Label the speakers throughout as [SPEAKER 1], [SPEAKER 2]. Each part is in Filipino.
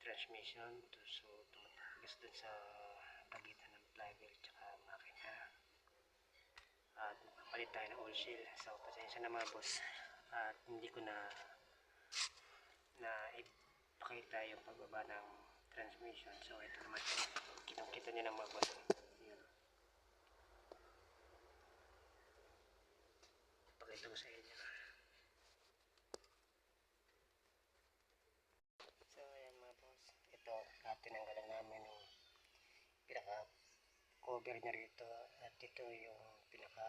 [SPEAKER 1] transmission. So tumatagas dun sa pagitan ng flywheel tsaka makina. At magpapalit tayo ng oil seal. So pasensya na mga boss. At hindi ko na ipakita yung pagbaba ng transmission. So ito naman, kitang-kita nyo ng mga boss. Yun. Pakita ko sa inyo. So ayan mga boss, ito tinanggalan namin yung pinaka cover nya rito, at ito yung pinaka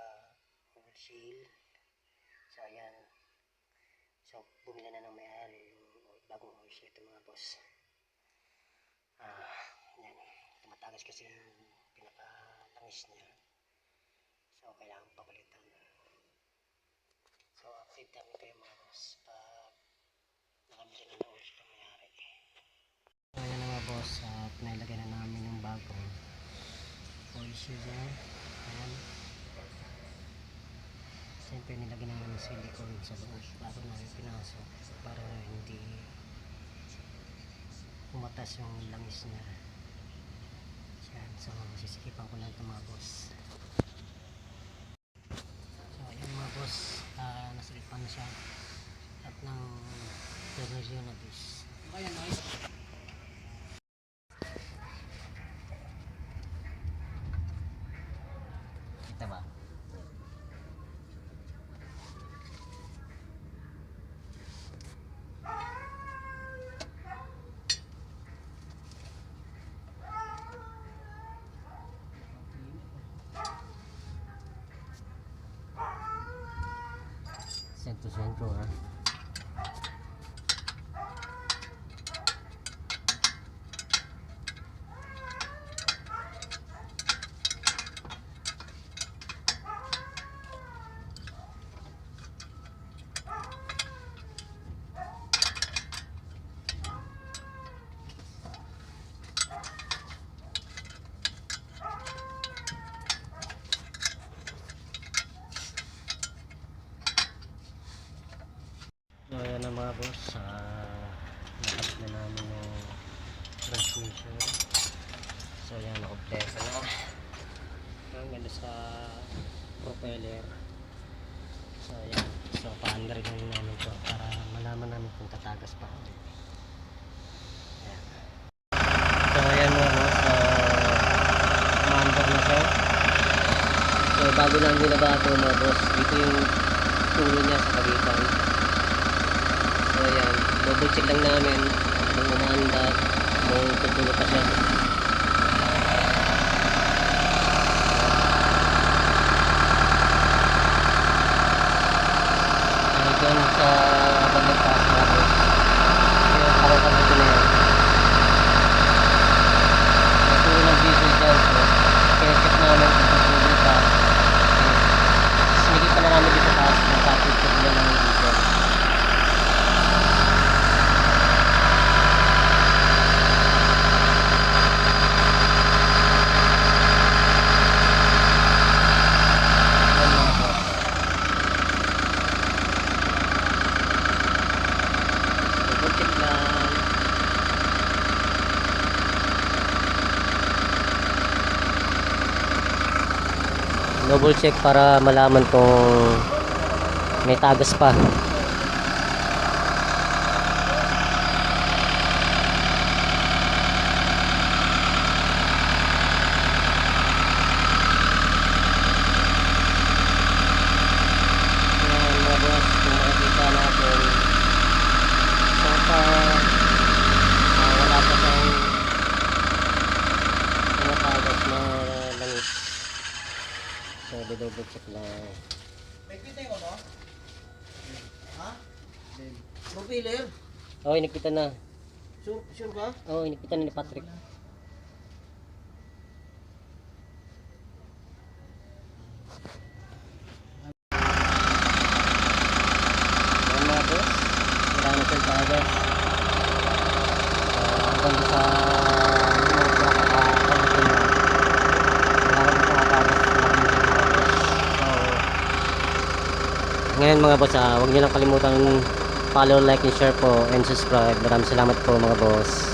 [SPEAKER 1] oil seal. So ayan, so bumili na ng may-ari yung bagong oil seal ito mga boss. Yan, tumatagas kasi yung pinaka langis nya, so kailangan papalitan. So update namin kayo mga boss pag nakamili na ng oil seal ng may-ari. So ayan na mga boss, at nailagay na namin yung bagong oil seal nya. Ayan, siyempre nilagyan namin ng silicone sa loob bago namin pinasok para hindi pumatas yung langis nya. Ayan, so sisikipan ko lang ito mga boss. So ayan mga boss, nasilipan siya at ng version na this. Ayan guys, kita ba? Sentro ha. So ayan na mga boss, nakabit na namin yung transmission. So ayan, nakompleto na hanggang sa propeller. So ayan, so pa-under yung namin ito para malaman namin kung tatagas pa ulit. Ayan. So ayan mga boss, pa-under na siya. So bago lang binaba ito mga boss, dito yung tulo niya sa pagitan. So ayan, double check lang namin kung umaanda, kung tutulo pa siya. Hanggang sa bandang taas mga boss, yung parang ito na yan. Ito yung diesel dyan, so kaya check namin kung tutulo pa. Sinigit pa na namin dito taas kung kapit-check yan ng diesel. Double check para malaman kung may tagas pa. Ayan mga boss, kung makikita natin, so wala pa siyang tumatagas na langis. So, double check lang.
[SPEAKER 2] May kita yung ano? Ha? Propeller?
[SPEAKER 1] Oo, inikita na.
[SPEAKER 2] Sure ka?
[SPEAKER 1] Oo, inikita na ni Patrick. Ayan mga boss, wala na siyang tagas. Hanggang sa ngayon mga boss, huwag niyo lang kalimutan follow, like, and share po, and subscribe. Maraming salamat po mga boss.